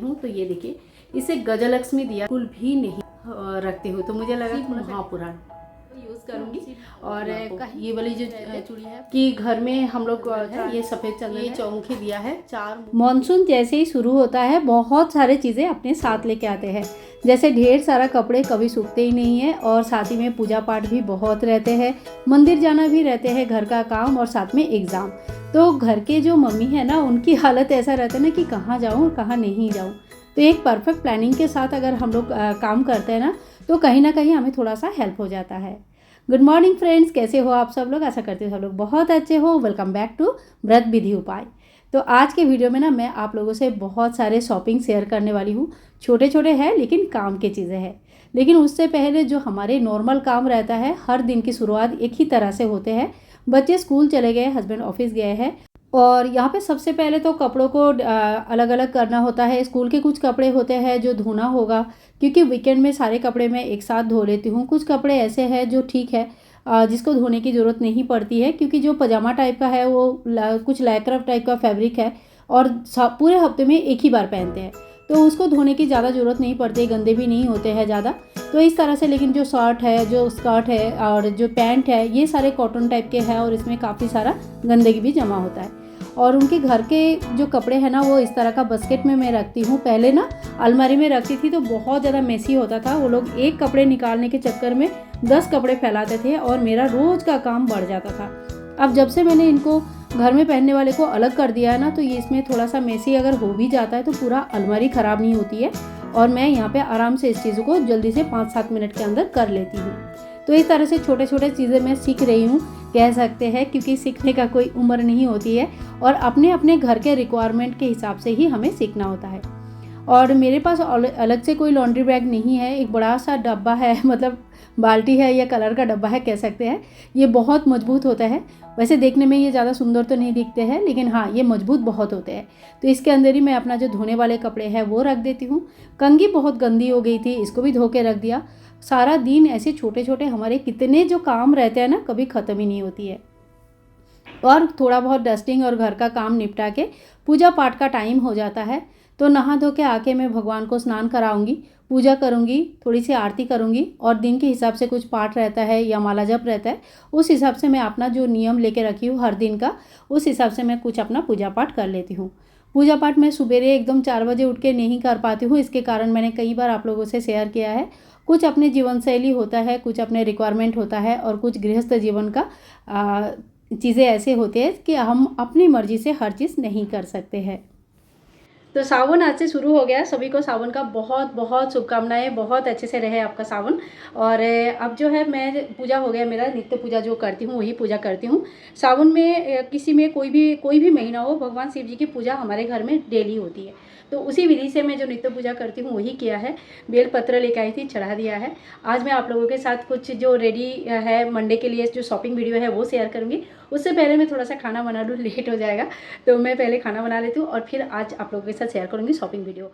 हूँ। तो ये देखिए, इसे गजलक्ष्मी दिया बिल्कुल भी नहीं रखती हूँ, तो मुझे लगा महापुराण यूज़ करूँगी। और ये वाली जो चूड़ी है कि घर में हम लोग ये सफ़ेद चंदन, ये चौमुखी दिया है 4। मॉनसून जैसे ही शुरू होता है बहुत सारे चीज़ें अपने साथ लेके आते हैं, जैसे ढेर सारा कपड़े कभी सूखते ही नहीं है, और साथ ही में पूजा पाठ भी बहुत रहते हैं, मंदिर जाना भी रहते हैं, घर का काम और साथ में एग्ज़ाम। तो घर के जो मम्मी है ना, उनकी हालत ऐसा रहता है ना कि कहाँ जाऊँ और कहाँ नहीं जाऊँ। तो एक परफेक्ट प्लानिंग के साथ अगर हम लोग काम करते हैं ना, तो कहीं ना कहीं हमें थोड़ा सा हेल्प हो जाता है। गुड मॉर्निंग फ्रेंड्स, कैसे हो आप सब लोग? आशा करती हूँ सब लोग बहुत अच्छे हो। वेलकम बैक टू व्रत विधि उपाय। तो आज के वीडियो में ना मैं आप लोगों से बहुत सारे शॉपिंग शेयर करने वाली हूँ। छोटे छोटे हैं लेकिन काम की चीज़ें हैं। लेकिन उससे पहले जो हमारे नॉर्मल काम रहता है, हर दिन की शुरुआत एक ही तरह से होते हैं। बच्चे स्कूल चले गए, हस्बैंड ऑफिस गए हैं, और यहाँ पे सबसे पहले तो कपड़ों को अलग अलग करना होता है। स्कूल के कुछ कपड़े होते हैं जो धोना होगा, क्योंकि वीकेंड में सारे कपड़े मैं एक साथ धो लेती हूँ। कुछ कपड़े ऐसे हैं जो ठीक है, जिसको धोने की ज़रूरत नहीं पड़ती है, क्योंकि जो पजामा टाइप का है वो कुछ लैक्राफ्ट टाइप का फैब्रिक है और पूरे हफ्ते में एक ही बार पहनते हैं, तो उसको धोने की ज़्यादा ज़रूरत नहीं पड़ती, गंदे भी नहीं होते हैं ज़्यादा। तो इस तरह से, लेकिन जो शर्ट है, जो स्कर्ट है और जो पैंट है, ये सारे कॉटन टाइप के हैं और इसमें काफ़ी सारा गंदगी भी जमा होता है। और उनके घर के जो कपड़े हैं ना, वो इस तरह का बास्केट में मैं रखती हूँ। पहले ना अलमारी में रखती थी तो बहुत ज़्यादा मेसी होता था। वो लोग एक कपड़े निकालने के चक्कर में 10 कपड़े फैलाते थे और मेरा रोज़ का काम बढ़ जाता था। अब जब से मैंने इनको घर में पहनने वाले को अलग कर दिया है ना, तो ये इसमें थोड़ा सा मेसी अगर हो भी जाता है तो पूरा अलमारी ख़राब नहीं होती है, और मैं यहाँ पे आराम से इस चीज़ों को जल्दी से 5-7 मिनट के अंदर कर लेती हूँ। तो इस तरह से छोटे छोटे चीज़ें मैं सीख रही हूँ, कह सकते हैं, क्योंकि सीखने का कोई उम्र नहीं होती है और अपने अपने घर के रिक्वायरमेंट के हिसाब से ही हमें सीखना होता है। और मेरे पास अलग से कोई लॉन्ड्री बैग नहीं है, एक बड़ा सा डब्बा है, मतलब बाल्टी है या कलर का डब्बा है कह सकते हैं। ये बहुत मजबूत होता है। वैसे देखने में ये ज़्यादा सुंदर तो नहीं दिखते हैं, लेकिन हाँ, ये मजबूत बहुत होते हैं। तो इसके अंदर ही मैं अपना जो धोने वाले कपड़े हैं वो रख देती हूँ। कंघी बहुत गंदी हो गई थी, इसको भी धो के रख दिया। सारा दिन ऐसे छोटे छोटे हमारे कितने जो काम रहते हैं ना, कभी ख़त्म ही नहीं होती है। और थोड़ा बहुत डस्टिंग और घर का काम निपटा के पूजा पाठ का टाइम हो जाता है। तो नहा धो के आके मैं भगवान को स्नान कराऊंगी, पूजा करूंगी, थोड़ी सी आरती करूंगी, और दिन के हिसाब से कुछ पाठ रहता है या माला जप रहता है, उस हिसाब से मैं अपना जो नियम लेके रखी हूँ हर दिन का, उस हिसाब से मैं कुछ अपना पूजा पाठ कर लेती हूँ। पूजा पाठ मैं सुबेरे एकदम 4 बजे उठ के नहीं कर पाती हूँ। इसके कारण मैंने कई बार आप लोगों से शेयर किया है, कुछ अपने जीवन शैली होता है, कुछ अपने रिक्वायरमेंट होता है, और कुछ गृहस्थ जीवन का चीज़ें ऐसे होते हैं कि हम अपनी मर्जी से हर चीज़ नहीं कर सकते हैं। तो सावन आज से शुरू हो गया। सभी को सावन का बहुत बहुत शुभकामनाएं। बहुत अच्छे से रहे आपका सावन। और अब जो है, मैं पूजा हो गया मेरा, नित्य पूजा जो करती हूँ वही पूजा करती हूँ। सावन में किसी में कोई भी महीना हो, भगवान शिव जी की पूजा हमारे घर में डेली होती है। तो उसी विधि से मैं जो नित्य पूजा करती हूँ वही किया है। बेलपत्र लेकर आई थी, चढ़ा दिया है। आज मैं आप लोगों के साथ कुछ जो रेडी है मंडे के लिए जो शॉपिंग वीडियो है वो शेयर करूँगी। उससे पहले मैं थोड़ा सा खाना बना लूँ, लेट हो जाएगा, तो मैं पहले खाना बना लेती हूँ और फिर आज आप लोगों के साथ शेयर करूँगी शॉपिंग वीडियो।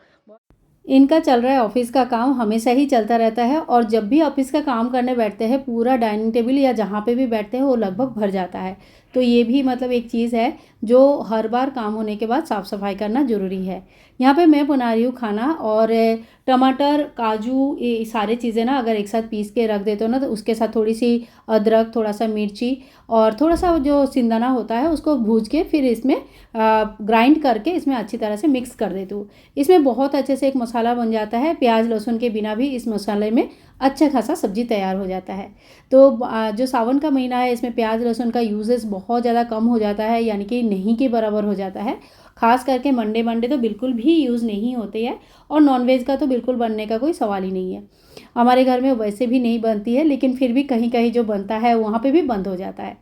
इनका चल रहा है ऑफिस का काम, हमेशा ही चलता रहता है, और जब भी ऑफिस का काम करने बैठते हैं पूरा डाइनिंग टेबल या जहाँ पे भी बैठते हैं वो लगभग भर जाता है। तो ये भी मतलब एक चीज़ है जो हर बार काम होने के बाद साफ़ सफाई करना ज़रूरी है। यहाँ पे मैं बना रही हूँ खाना, और टमाटर, काजू, ये सारे चीज़ें ना अगर एक साथ पीस के रख देते हो ना, तो उसके साथ थोड़ी सी अदरक, थोड़ा सा मिर्ची और थोड़ा सा जो सिंदाना होता है उसको भूज के फिर इसमें ग्राइंड करके इसमें अच्छी तरह से मिक्स कर देती हूँ। इसमें बहुत अच्छे से एक मसाला बन जाता है। प्याज लहसुन के बिना भी इस मसाले में अच्छा खासा सब्जी तैयार हो जाता है। तो जो सावन का महीना है, इसमें प्याज लहसुन का यूजेस बहुत ज़्यादा कम हो जाता है, यानी कि नहीं के बराबर हो जाता है। खास करके मंडे तो बिल्कुल भी यूज़ नहीं होते हैं, और नॉनवेज का तो बिल्कुल बनने का कोई सवाल ही नहीं है। हमारे घर में वैसे भी नहीं बनती है, लेकिन फिर भी कहीं कहीं जो बनता है वहाँ पे भी बंद हो जाता है।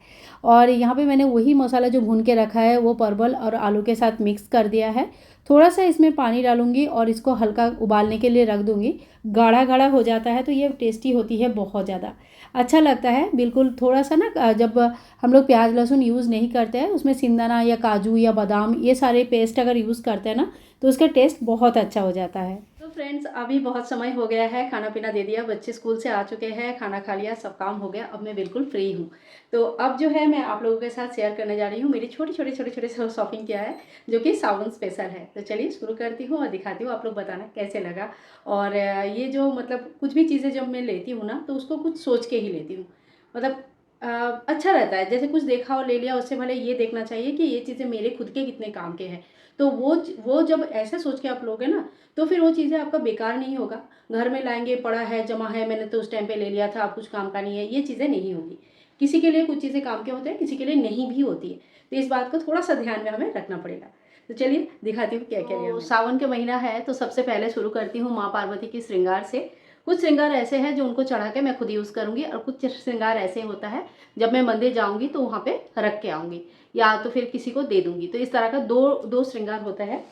और यहाँ पे मैंने वही मसाला जो भून के रखा है वो परवल और आलू के साथ मिक्स कर दिया है। थोड़ा सा इसमें पानी डालूंगी और इसको हल्का उबालने के लिए रख दूंगी। गाढ़ा गाढ़ा हो जाता है तो ये टेस्टी होती है, बहुत ज़्यादा अच्छा लगता है। बिल्कुल थोड़ा सा ना, जब हम लोग प्याज लहसुन यूज़ नहीं करते हैं, उसमें सिंदाना या काजू या बादाम ये सारे पेस्ट अगर यूज़ करते हैं ना, तो उसका टेस्ट बहुत अच्छा हो जाता है। तो फ्रेंड्स, अभी बहुत समय हो गया है, खाना पीना दे दिया, बच्चे स्कूल से आ चुके हैं, खाना खा लिया, सब काम हो गया। अब मैं बिल्कुल फ्री हूँ। तो अब जो है मैं आप लोगों के साथ शेयर करने जा रही हूँ मेरी छोटे छोटे शॉपिंग किया है, जो कि सावन स्पेशल है। तो चलिए शुरू करती हूँ और दिखाती हूँ, आप लोग बताना कैसे लगा। और ये जो मतलब कुछ भी चीज़ें जब मैं लेती हूँ ना, तो उसको कुछ सोच के ही लेती हूँ। मतलब अच्छा रहता है, जैसे कुछ देखा और ले लिया, उससे भले ये देखना चाहिए कि ये चीज़ें मेरे खुद के कितने काम के हैं। तो वो जब ऐसे सोच के आप लोगे ना, तो फिर वो चीज़ें आपका बेकार नहीं होगा। घर में लाएंगे, पड़ा है, जमा है, मैंने तो उस टाइम पे ले लिया था, अब कुछ काम का नहीं है, ये चीज़ें नहीं होगी। किसी के लिए कुछ चीज़ें काम के होते हैं, किसी के लिए नहीं भी होती है। तो इस बात को थोड़ा सा ध्यान में हमें रखना पड़ेगा। तो चलिए दिखाती हूँ क्या क्या लिया। सावन के महीना है, तो सबसे पहले शुरू करती हूँ माँ पार्वती की श्रृंगार से। कुछ श्रृंगार ऐसे हैं जो उनको चढ़ा के मैं खुद यूज़ करूँगी, और कुछ श्रृंगार ऐसे होता है जब मैं मंदिर जाऊँगी तो वहाँ पे रख के आऊँगी, या तो फिर किसी को दे दूँगी। तो इस तरह का दो श्रृंगार होता है।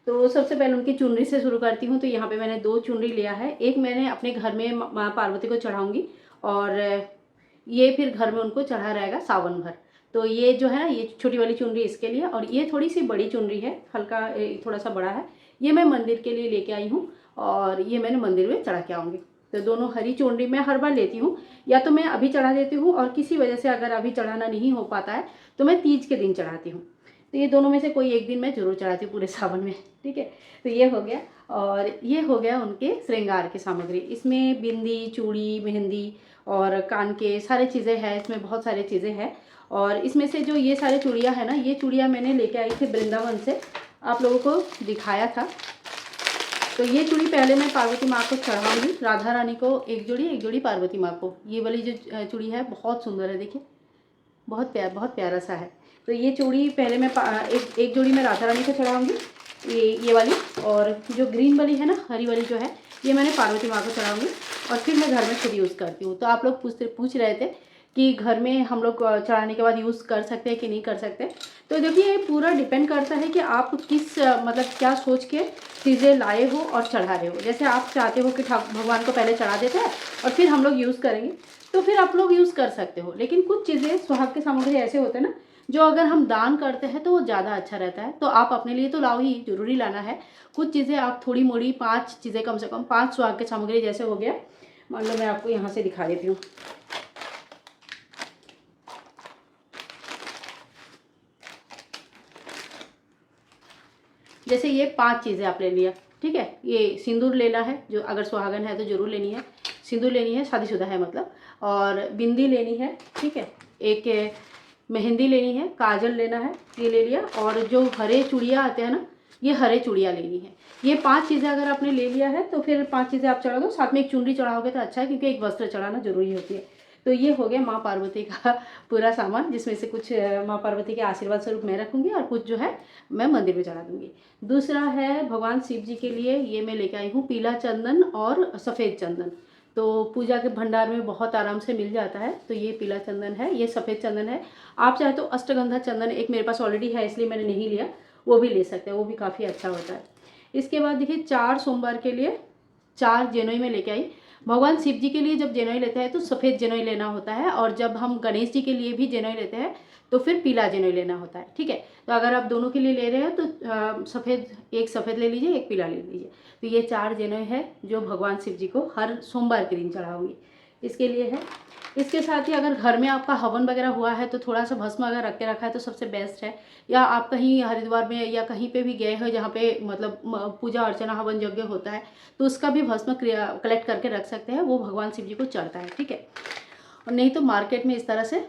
तो सबसे पहले उनकी चुनरी से शुरू करती हूँ। तो यहाँ पे मैंने 2 चुनरी लिया है। एक मैंने अपने घर में माँ पार्वती को चढ़ाऊँगी, और ये फिर घर में उनको चढ़ा रहेगा सावन भर। तो ये जो है, ये छोटी वाली चुनरी इसके लिए, और ये थोड़ी सी बड़ी चुनरी है, हल्का थोड़ा सा बड़ा है, ये मैं मंदिर के लिए लेके आई हूँ, और ये मैंने मंदिर में चढ़ा के आऊँगी। तो दोनों हरी चुनरी मैं हर बार लेती हूँ, या तो मैं अभी चढ़ा देती हूँ, और किसी वजह से अगर अभी चढ़ाना नहीं हो पाता है तो मैं तीज के दिन चढ़ाती हूँ। तो ये दोनों में से कोई एक दिन मैं जरूर चढ़ाती हूँ पूरे सावन में, ठीक है। तो ये हो गया, और ये हो गया उनके श्रृंगार की सामग्री। इसमें बिंदी, चूड़ी, मेहंदी और कान के सारे चीज़ें हैं, इसमें बहुत सारी चीज़ें हैं। और इसमें से जो ये सारे चूड़ियाँ हैं ना, ये चूड़ियाँ मैंने लेके आई थी वृंदावन से, आप लोगों को दिखाया था। तो ये चूड़ी पहले मैं पार्वती माँ को चढ़ाऊँगी, राधा रानी को एक जोड़ी एक पार्वती माँ को। ये वाली जो चूड़ी है बहुत सुंदर है, देखिए बहुत प्यारा सा है। तो ये चूड़ी पहले मैं एक जोड़ी मैं राधा रानी को चढ़ाऊँगी, ये वाली, और जो ग्रीन वाली है ना, हरी वाली जो है, ये मैंने पार्वती माँ को चढ़ाऊँगी, और फिर मैं घर में खुद यूज़ करती हूँ। तो आप लोग पूछ रहे थे कि घर में हम लोग चढ़ाने के बाद यूज़ कर सकते हैं कि नहीं कर सकते। तो देखिए, ये पूरा डिपेंड करता है कि आप किस मतलब क्या सोच के चीज़ें लाए हो और चढ़ा रहे हो। जैसे आप चाहते हो कि भगवान को पहले चढ़ा देते हैं और फिर हम लोग यूज़ करेंगे, तो फिर आप लोग यूज़ कर सकते हो। लेकिन कुछ चीज़ें सुहाग के सामग्री ऐसे होते हैं ना, जो अगर हम दान करते हैं तो वो ज़्यादा अच्छा रहता है। तो आप अपने लिए तो लाओ ही, जरूरी लाना है। कुछ चीज़ें आप थोड़ी मोड़ी, 5 चीज़ें कम से कम, 5 सुहाग के सामग्री जैसे हो गया, मान लो मैं आपको यहाँ से दिखा देती हूँ। जैसे ये 5 चीज़ें आप ले लिया, ठीक है। ये सिंदूर लेना है, जो अगर सुहागन है तो जरूर लेनी है, सिंदूर लेनी है, शादीशुदा है मतलब, और बिंदी लेनी है, ठीक है। एक मेहंदी लेनी है, काजल लेना है, ये ले लिया। और जो हरे चूड़ियाँ आते हैं ना, ये हरे चूड़ियाँ लेनी है। ये 5 चीज़ें अगर आपने ले लिया है तो फिर 5 चीज़ें आप चढ़ा दो। साथ में एक चुनरी चढ़ाओगे तो अच्छा है, क्योंकि एक वस्त्र चढ़ाना जरूरी होती है। तो ये हो गया माँ पार्वती का पूरा सामान, जिसमें से कुछ माँ पार्वती के आशीर्वाद स्वरूप मैं रखूँगी, और कुछ जो है मैं मंदिर में चढ़ा दूँगी। दूसरा है भगवान शिव जी के लिए, ये मैं लेके आई हूँ पीला चंदन और सफ़ेद चंदन। तो पूजा के भंडार में बहुत आराम से मिल जाता है। तो ये पीला चंदन है, ये सफ़ेद चंदन है। आप चाहे तो अष्टगंधा चंदन, एक मेरे पास ऑलरेडी है इसलिए मैंने नहीं लिया, वो भी ले सकते हैं, वो भी काफ़ी अच्छा होता है। इसके बाद देखिए, 4 सोमवार के लिए 4 जनेऊ में लेके आई। भगवान शिव जी के लिए जब जनेऊ लेते हैं तो सफ़ेद जनेऊ लेना होता है, और जब हम गणेश जी के लिए भी जनेऊ लेते हैं तो फिर पीला जनेऊ लेना होता है, ठीक है। तो अगर आप दोनों के लिए ले रहे हो तो सफ़ेद, एक सफ़ेद ले लीजिए, एक पीला ले लीजिए। तो ये 4 जनेऊ है जो भगवान शिव जी को हर सोमवार के दिन चढ़ाऊँगी, इसके लिए है। इसके साथ ही अगर घर में आपका हवन वगैरह हुआ है तो थोड़ा सा भस्म अगर रख के रखा है तो सबसे बेस्ट है। या आप कहीं हरिद्वार में या कहीं पे भी गए हो जहाँ पे मतलब पूजा अर्चना हवन यज्ञ होता है, तो उसका भी भस्म कलेक्ट करके रख सकते हैं, वो भगवान शिव जी को चढ़ता है, ठीक है। और नहीं तो मार्केट में इस तरह से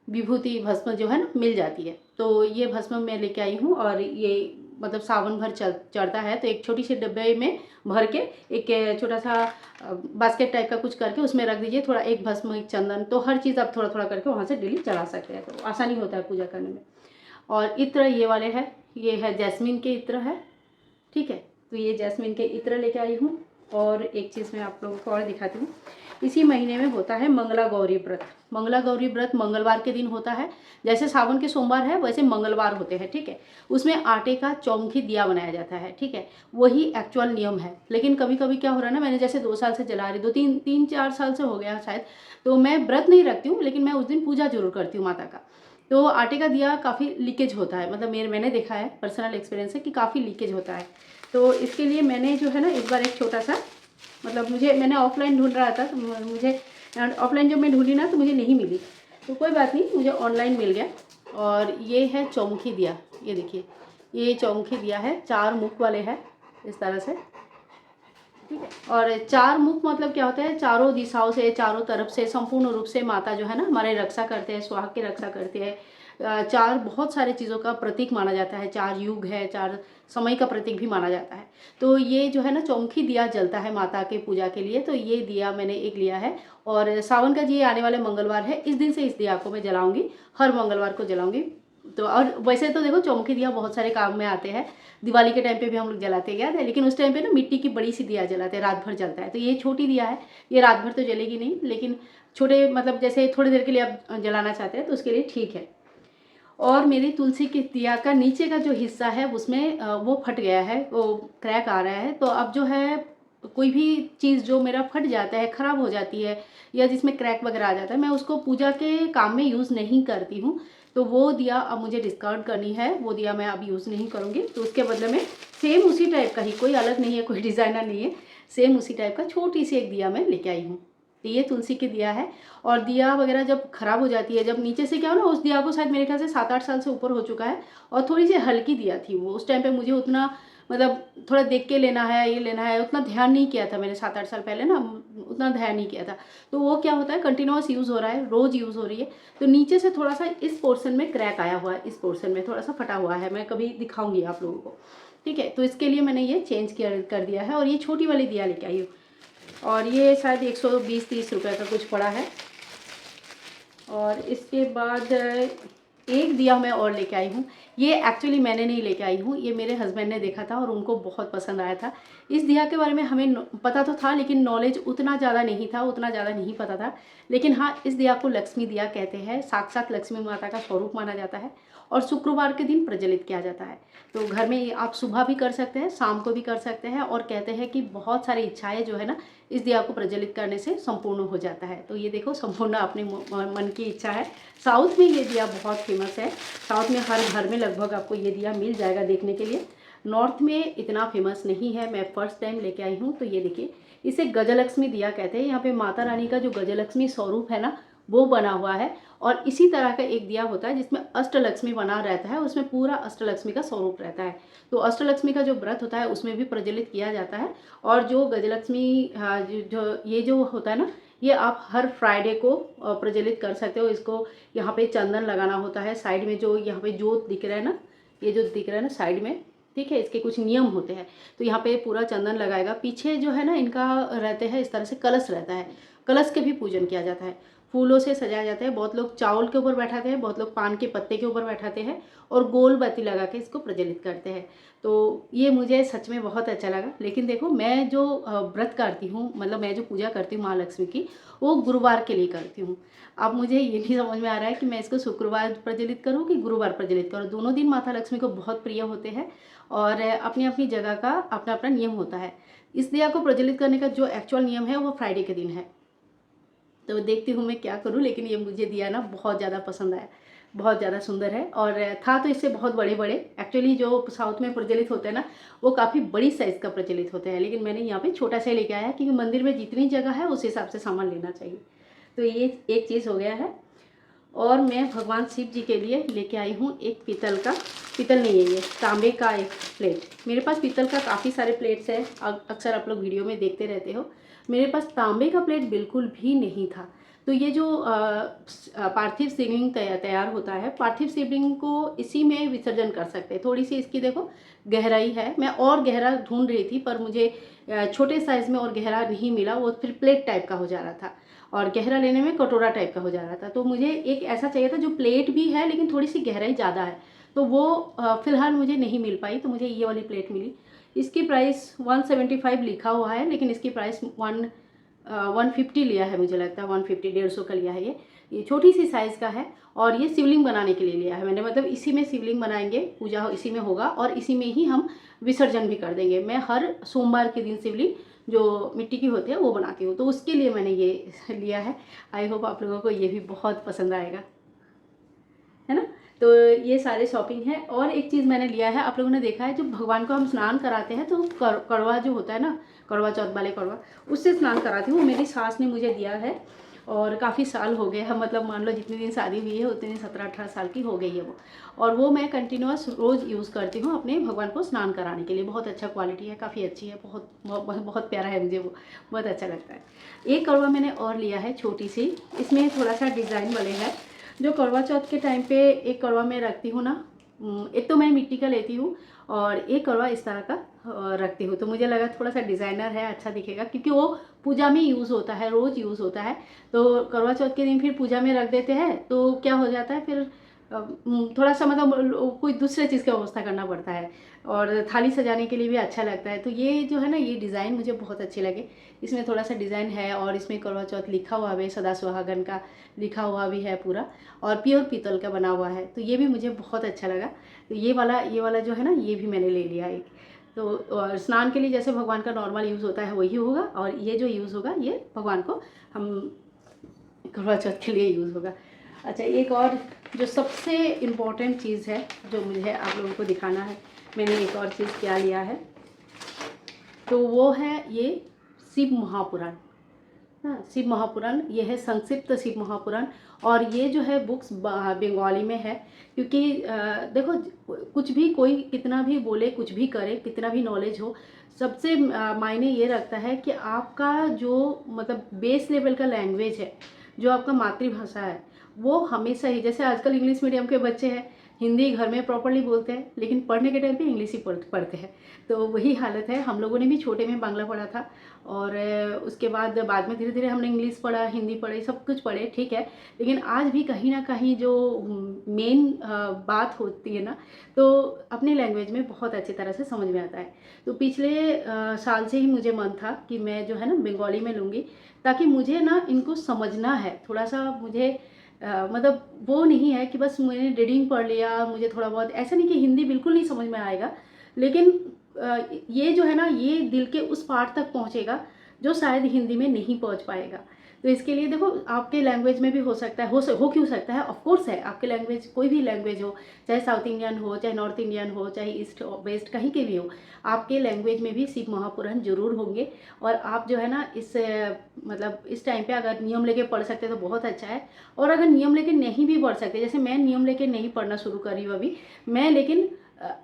विभूति भस्म जो है ना मिल जाती है। तो ये भस्म मैं लेके आई हूँ, और ये मतलब सावन भर चढ़ता है। तो एक छोटी सी डब्बे में भर के, एक छोटा सा बास्केट टाइप का कुछ करके उसमें रख दीजिए, थोड़ा एक भस्म, एक चंदन, तो हर चीज़ आप थोड़ा थोड़ा करके वहाँ से डेली चढ़ा सकते हैं। तो आसानी होता है पूजा करने में। और इत्र ये वाले है, ये है जैस्मिन के इत्र है, ठीक है। तो ये जैस्मिन के इत्र लेके आई हूँ। और एक चीज़ मैं आप लोगों को और दिखाती हूँ। इसी महीने में होता है मंगला गौरी व्रत। मंगला गौरी व्रत मंगलवार के दिन होता है। जैसे सावन के सोमवार है वैसे मंगलवार होते हैं, ठीक है। उसमें आटे का चौमुखी दिया बनाया जाता है, ठीक है। वही एक्चुअल नियम है। लेकिन कभी कभी क्या हो रहा है ना, मैंने जैसे 2 साल से जला रही, 2-3-4 साल से हो गया शायद, तो मैं व्रत नहीं रखती हूँ, लेकिन मैं उस दिन पूजा जरूर करती हूँ माता का। तो आटे का दिया काफ़ी लीकेज होता है, मतलब मैंने देखा है, पर्सनल एक्सपीरियंस है कि काफ़ी लीकेज होता है। तो इसके लिए मैंने जो है ना इस बार एक छोटा सा, मतलब मैंने ऑफलाइन ढूंढ रहा था, तो मुझे ऑफलाइन जब मैं ढूंढी ना तो मुझे नहीं मिली, तो कोई बात नहीं, मुझे ऑनलाइन मिल गया। और ये है चौमुखी दिया, ये देखिए, ये चौमुखी दिया है, 4 मुख वाले हैं इस तरह से, ठीक है। और 4 मुख मतलब क्या होता है, चारों दिशाओं से, चारों तरफ से संपूर्ण रूप से माता जो है ना हमारे रक्षा करते हैं, सुहाग की रक्षा करते हैं। 4 बहुत सारे चीज़ों का प्रतीक माना जाता है, 4 युग है, 4 समय का प्रतीक भी माना जाता है। तो ये जो है ना चौमुखी दिया जलता है माता के पूजा के लिए, तो ये दिया मैंने एक लिया है। और सावन का जी आने वाले मंगलवार है, इस दिन से इस दिया को मैं जलाऊंगी, हर मंगलवार को जलाऊंगी। तो और वैसे तो देखो चौमुखी दिया बहुत सारे काम में आते हैं, दिवाली के टाइम पे भी हम लोग जलाते हैं, याद है, लेकिन उस टाइम पे ना मिट्टी की बड़ी सी दिया जलाते हैं, रात भर जलता है। तो ये छोटी दिया है, ये रात भर तो जलेगी नहीं, लेकिन छोटे मतलब जैसे थोड़ी देर के लिए आप जलाना चाहते हैं तो उसके लिए ठीक है। और मेरी तुलसी की दिया का नीचे का जो हिस्सा है उसमें वो फट गया है, वो क्रैक आ रहा है। तो अब जो है कोई भी चीज़ जो मेरा फट जाता है, ख़राब हो जाती है, या जिसमें क्रैक वगैरह आ जाता है, मैं उसको पूजा के काम में यूज़ नहीं करती हूँ। तो वो दिया अब मुझे डिस्कार्ड करनी है, वो दिया मैं अब यूज़ नहीं करूँगी। तो उसके बदले में सेम उसी टाइप का ही, कोई अलग नहीं है, कोई डिज़ाइनर नहीं है, सेम उसी टाइप का छोटी सी एक दिया मैं लेके आई हूँ। तो ये तुलसी की दिया है। और दिया वगैरह जब ख़राब हो जाती है, जब नीचे से क्या हो ना, उस दिया को शायद मेरे ख्याल से 7-8 साल से ऊपर हो चुका है, और थोड़ी सी हल्की दिया थी वो, उस टाइम पे मुझे उतना मतलब थोड़ा देख के लेना है, ये लेना है, उतना ध्यान नहीं किया था मैंने 7-8 साल पहले ना, उतना ध्यान नहीं किया था। तो वो क्या होता है, कंटिन्यूस यूज़ हो रहा है, रोज़ यूज़ हो रही है, तो नीचे से थोड़ा सा इस पोर्शन में क्रैक आया हुआ है, इस पोर्शन में थोड़ा सा फटा हुआ है, मैं कभी दिखाऊंगी आप लोगों को, ठीक है। तो इसके लिए मैंने ये चेंज कर दिया है, और ये छोटी वाली दिया लेके आई हूँ, और ये शायद 120-30 रुपये का कुछ पड़ा है। और इसके बाद एक दिया मैं और लेके आई हूँ, ये एक्चुअली मैंने नहीं लेके आई हूँ, ये मेरे हस्बैंड ने देखा था और उनको बहुत पसंद आया था। इस दिया के बारे में हमें पता तो था, लेकिन नॉलेज उतना ज़्यादा नहीं था, उतना ज़्यादा नहीं पता था। लेकिन हाँ, इस दिया को लक्ष्मी दिया कहते हैं, साक्षात लक्ष्मी माता का स्वरूप माना जाता है, और शुक्रवार के दिन प्रज्वलित किया जाता है। तो घर में आप सुबह भी कर सकते हैं, शाम को भी कर सकते हैं, और कहते हैं कि बहुत सारी इच्छाएँ जो है ना इस दिया को प्रज्वलित करने से संपूर्ण हो जाता है। तो ये देखो, संपूर्ण अपने मन की इच्छा है। साउथ में ये दिया बहुत फेमस है, साउथ में हर घर में लगभग आपको ये दिया मिल जाएगा देखने के लिए। नॉर्थ में इतना फेमस नहीं है, मैं फर्स्ट टाइम लेके आई हूँ। तो ये देखिए, इसे गजलक्ष्मी दिया कहते हैं। यहाँ पे माता रानी का जो गजलक्ष्मी स्वरूप है ना, वो बना हुआ है। और इसी तरह का एक दिया होता है जिसमें अष्टलक्ष्मी बना रहता है, उसमें पूरा अष्टलक्ष्मी का स्वरूप रहता है। तो अष्टलक्ष्मी का जो व्रत होता है उसमें भी प्रज्वलित किया जाता है। और जो गजलक्ष्मी जो होता है ना, ये आप हर फ्राइडे को प्रज्वलित कर सकते हो। इसको यहाँ पे चंदन लगाना होता है, साइड में जो यहाँ पे जोत दिख रहा है ना, ये जो दिख रहा है ना साइड में, ठीक है, इसके कुछ नियम होते हैं। तो यहाँ पे पूरा चंदन लगाएगा। पीछे जो है ना इनका रहते हैं इस तरह से कलश रहता है, कलश के भी पूजन किया जाता है, फूलों से सजाया जाता है। बहुत लोग चावल के ऊपर बैठाते हैं, बहुत लोग पान के पत्ते के ऊपर बैठाते हैं, और गोल बत्ती लगा के इसको प्रज्वलित करते हैं। तो ये मुझे सच में बहुत अच्छा लगा। लेकिन देखो, मैं जो व्रत करती हूँ, मतलब मैं जो पूजा करती हूँ महालक्ष्मी की, वो गुरुवार के लिए करती हूँ। अब मुझे ये नहीं समझ में आ रहा है कि मैं इसको शुक्रवार प्रज्वलित करूँ कि गुरुवार प्रज्वलित करूँ। दोनों दिन माता लक्ष्मी को बहुत प्रिय होते हैं, और अपनी अपनी जगह का अपना अपना नियम होता है। इस दिया को प्रज्वलित करने का जो एक्चुअल नियम है वो फ्राइडे के दिन है। तो देखती हूँ मैं क्या करूँ, लेकिन ये मुझे दिया ना बहुत ज़्यादा पसंद आया, बहुत ज़्यादा सुंदर है। और था तो इससे बहुत बड़े बड़े, एक्चुअली जो साउथ में प्रज्वलित होते हैं ना, वो काफ़ी बड़ी साइज़ का प्रज्वलित होते हैं, लेकिन मैंने यहाँ पे छोटा सा लेके आया, क्योंकि मंदिर में जितनी जगह है उस हिसाब से सामान लेना चाहिए। तो ये एक चीज़ हो गया है। और मैं भगवान शिव जी के लिए लेके आई हूँ एक पीतल नहीं है, ये तांबे का एक प्लेट। मेरे पास पीतल का काफ़ी सारे प्लेट्स हैं, अक्सर आप लोग वीडियो में देखते रहते हो। मेरे पास तांबे का प्लेट बिल्कुल भी नहीं था। तो ये जो पार्थिव शिवलिंग तैयार होता है, पार्थिव शिवलिंग को इसी में विसर्जन कर सकते हैं। थोड़ी सी इसकी देखो गहराई है, मैं और गहरा ढूंढ रही थी, पर मुझे छोटे साइज़ में और गहरा नहीं मिला, वो फिर प्लेट टाइप का हो जा रहा था, और गहरा लेने में कटोरा टाइप का हो जा रहा था। तो मुझे एक ऐसा चाहिए था जो प्लेट भी है लेकिन थोड़ी सी गहराई ज़्यादा है, तो वो फ़िलहाल मुझे नहीं मिल पाई। तो मुझे ये वाली प्लेट मिली। इसकी प्राइस 175 लिखा हुआ है, लेकिन इसकी प्राइस 150 लिया है, मुझे लगता है 150-150 का लिया है। ये छोटी सी साइज़ का है, और ये शिवलिंग बनाने के लिए लिया है मैंने, मतलब इसी में शिवलिंग बनाएंगे, पूजा इसी में होगा, और इसी में ही हम विसर्जन भी कर देंगे। मैं हर सोमवार के दिन शिवलिंग जो मिट्टी की होती है वो बनाती हूँ, तो उसके लिए मैंने ये लिया है। आई होप आप लोगों को ये भी बहुत पसंद आएगा, है ना। तो ये सारे शॉपिंग है। और एक चीज़ मैंने लिया है, आप लोगों ने देखा है जो भगवान को हम स्नान कराते हैं तो कड़वा जो होता है ना, करवा चौथ वाले कड़वा, उससे स्नान कराती हूँ। वो मेरी सास ने मुझे दिया है और काफ़ी साल हो गए हैं, मतलब मान लो जितने दिन शादी हुई है उतने दिन 17-18 साल की हो गई है वो। और वो मैं कंटिन्यूस रोज़ यूज़ करती हूँ अपने भगवान को स्नान कराने के लिए। बहुत अच्छा क्वालिटी है, काफ़ी अच्छी है, बहुत बहुत प्यारा है मुझे वो, बहुत अच्छा लगता है। एक कड़वा मैंने और लिया है छोटी सी, इसमें थोड़ा सा डिज़ाइन वाले है। जो करवा चौथ के टाइम पे एक कड़वा मैं रखती हूँ ना, एक तो मैं मिट्टी का लेती हूँ और एक कड़वा इस तरह का रखती हूँ। तो मुझे लगा थोड़ा सा डिज़ाइनर है, अच्छा दिखेगा, क्योंकि वो पूजा में यूज़ होता है, रोज़ यूज़ होता है। तो करवा चौथ के दिन फिर पूजा में रख देते हैं तो क्या हो जाता है फिर थोड़ा सा मतलब कोई दूसरे चीज़ की व्यवस्था करना पड़ता है, और थाली सजाने के लिए भी अच्छा लगता है। तो ये जो है ना, ये डिज़ाइन मुझे बहुत अच्छे लगे। इसमें थोड़ा सा डिज़ाइन है और इसमें करवा चौथ लिखा हुआ भी, सदा सुहागन का लिखा हुआ भी है पूरा, और प्योर पीतल का बना हुआ है। तो ये भी मुझे बहुत अच्छा लगा। तो ये वाला जो है ना, ये भी मैंने ले लिया एक। तो और स्नान के लिए जैसे भगवान का नॉर्मल यूज़ होता है वही होगा, और ये जो यूज़ होगा ये भगवान को हम करवा चौथ के लिए यूज़ होगा। अच्छा, एक और जो सबसे इम्पॉर्टेंट चीज़ है जो मुझे आप लोगों को दिखाना है, मैंने एक और चीज़ क्या लिया है, तो वो है ये शिव महापुराण। हाँ, शिव महापुराण, ये है संक्षिप्त शिव महापुराण। और ये जो है बुक्स बंगाली में है, क्योंकि देखो, कुछ भी कोई कितना भी बोले, कुछ भी करे, कितना भी नॉलेज हो, सबसे मायने ये रखता है कि आपका जो मतलब बेस लेवल का लैंग्वेज है, जो आपका मातृभाषा है, वो हमेशा ही, जैसे आजकल इंग्लिश मीडियम के बच्चे हैं, हिंदी घर में प्रॉपरली बोलते हैं लेकिन पढ़ने के टाइम पे इंग्लिश ही पढ़ते हैं। तो वही हालत है। हम लोगों ने भी छोटे में बांग्ला पढ़ा था, और उसके बाद में धीरे धीरे हमने इंग्लिश पढ़ा, हिंदी पढ़ी, सब कुछ पढ़े, ठीक है। लेकिन आज भी कहीं ना कहीं जो मेन बात होती है ना, तो अपनी लैंग्वेज में बहुत अच्छी तरह से समझ में आता है। तो पिछले साल से ही मुझे मन था कि मैं जो है ना बंगाली में लूँगी, ताकि मुझे ना इनको समझना है थोड़ा सा। मुझे मतलब वो नहीं है कि बस मैंने रीडिंग पढ़ लिया, मुझे थोड़ा बहुत, ऐसा नहीं कि हिंदी बिल्कुल नहीं समझ में आएगा, लेकिन ये जो है ना, ये दिल के उस पार्ट तक पहुंचेगा जो शायद हिंदी में नहीं पहुंच पाएगा। तो इसके लिए देखो, आपके लैंग्वेज में भी हो सकता है, हो क्यों सकता है, ऑफ कोर्स है। आपके लैंग्वेज, कोई भी लैंग्वेज हो, चाहे साउथ इंडियन हो, चाहे नॉर्थ इंडियन हो, चाहे ईस्ट वेस्ट कहीं के भी हो, आपके लैंग्वेज में भी शिव महापुराण जरूर होंगे। और आप जो है ना, इस मतलब इस टाइम पे अगर नियम लेके पढ़ सकते तो बहुत अच्छा है। और अगर नियम लेके नहीं भी पढ़ सकते, जैसे मैं नियम लेके नहीं पढ़ना शुरू करी हूँ अभी मैं, लेकिन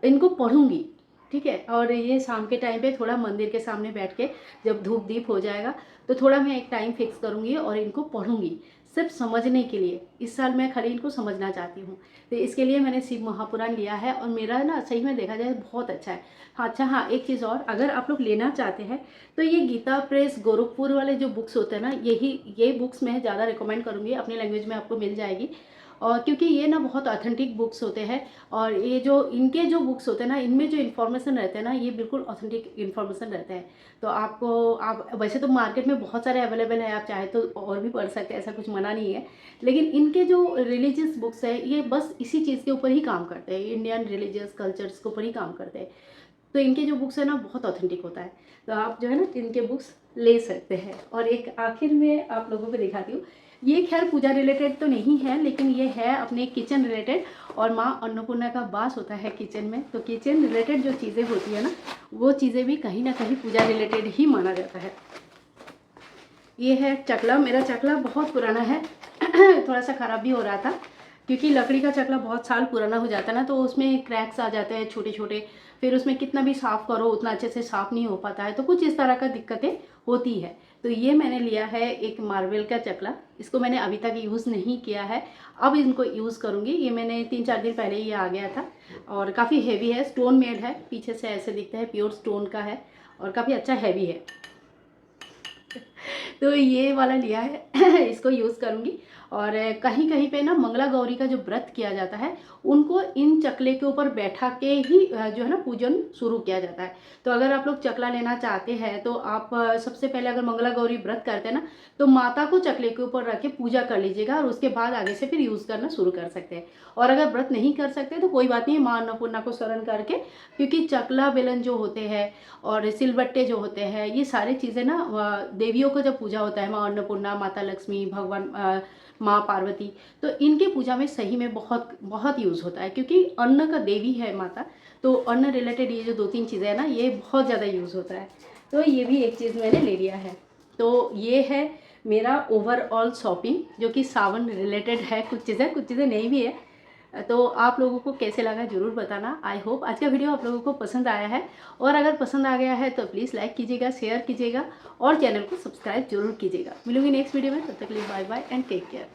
इनको पढ़ूंगी, ठीक है। और ये शाम के टाइम पे थोड़ा मंदिर के सामने बैठ के, जब धूप दीप हो जाएगा तो थोड़ा मैं एक टाइम फिक्स करूँगी और इनको पढ़ूंगी, सिर्फ समझने के लिए। इस साल मैं खाली इनको समझना चाहती हूँ, तो इसके लिए मैंने शिव महापुराण लिया है। और मेरा ना सही में देखा जाए बहुत अच्छा है। हाँ, अच्छा, हाँ, एक चीज़ और, अगर आप लोग लेना चाहते हैं तो ये गीता प्रेस गोरखपुर वाले जो बुक्स होते हैं ना, ये बुक्स मैं ज़्यादा रिकमेंड करूँगी, अपनी लैंग्वेज में आपको मिल जाएगी। और क्योंकि ये ना बहुत ऑथेंटिक बुक्स होते हैं, और ये जो इनके जो बुक्स होते हैं ना, इनमें जो इन्फॉर्मेशन रहते हैं ना, ये बिल्कुल ऑथेंटिक इन्फॉर्मेशन रहते हैं। तो आप वैसे तो मार्केट में बहुत सारे अवेलेबल है, आप चाहे तो और भी पढ़ सकते हैं, ऐसा कुछ मना नहीं है। लेकिन इनके जो रिलीजियस बुक्स है, ये बस इसी चीज़ के ऊपर ही काम करते हैं, इंडियन रिलीजियस कल्चर्स के ऊपर ही काम करते हैं। तो इनके जो बुक्स है ना, बहुत ऑथेंटिक होता है। तो आप जो है ना, इनके बुक्स ले सकते हैं। और एक आखिर में आप लोगों को दिखाती हूँ, ये खैर पूजा रिलेटेड तो नहीं है, लेकिन ये है अपने किचन रिलेटेड। और माँ अन्नपूर्णा का वास होता है किचन में, तो किचन रिलेटेड जो चीज़ें होती है ना, वो चीज़ें भी कहीं ना कहीं पूजा रिलेटेड ही माना जाता है। ये है चकला। मेरा चकला बहुत पुराना है थोड़ा सा ख़राब भी हो रहा था, क्योंकि लकड़ी का चकला बहुत साल पुराना हो जाता है ना, तो उसमें क्रैक्स आ जाते हैं छोटे छोटे, फिर उसमें कितना भी साफ़ करो उतना अच्छे से साफ़ नहीं हो पाता है, तो कुछ इस तरह का दिक्कतें होती है। तो ये मैंने लिया है एक मार्बल का चकला, इसको मैंने अभी तक यूज़ नहीं किया है, अब इनको यूज़ करूँगी। ये मैंने 3-4 दिन पहले ये आ गया था, और काफ़ी हैवी है, स्टोन मेड है, पीछे से ऐसे दिखता है, प्योर स्टोन का है, और काफ़ी अच्छा हैवी है। तो ये वाला लिया है इसको यूज़ करूँगी। और कहीं कहीं पे ना मंगला गौरी का जो व्रत किया जाता है, उनको इन चकले के ऊपर बैठा के ही जो है ना पूजन शुरू किया जाता है। तो अगर आप लोग चकला लेना चाहते हैं तो आप सबसे पहले अगर मंगला गौरी व्रत करते हैं ना, तो माता को चकले के ऊपर रख के पूजा कर लीजिएगा, और उसके बाद आगे से फिर यूज़ करना शुरू कर सकते हैं। और अगर व्रत नहीं कर सकते तो कोई बात नहीं, माँ अन्नपूर्णा को शरण करके, क्योंकि चकला बेलन जो होते हैं और सिलबट्टे जो होते हैं, ये सारी चीज़ें ना देवियों को जब पूजा पूजा होता है, माँ अन्नपूर्णा, माता लक्ष्मी, भगवान माँ पार्वती, तो इनके पूजा में सही में बहुत बहुत यूज़ होता है, क्योंकि अन्न का देवी है माता, तो अन्न रिलेटेड ये जो 2-3 चीज़ें हैं ना, ये बहुत ज़्यादा यूज़ होता है। तो ये भी एक चीज़ मैंने ले लिया है। तो ये है मेरा ओवरऑल शॉपिंग, जो कि सावन रिलेटेड है। कुछ चीज़ें नहीं भी है। तो आप लोगों को कैसे लगा ज़रूर बताना। आई होप आज का वीडियो आप लोगों को पसंद आया है, और अगर पसंद आ गया है तो प्लीज़ लाइक कीजिएगा, शेयर कीजिएगा और चैनल को सब्सक्राइब जरूर कीजिएगा। मिलूंगी नेक्स्ट वीडियो में, तब तक के लिए bye bye and take care.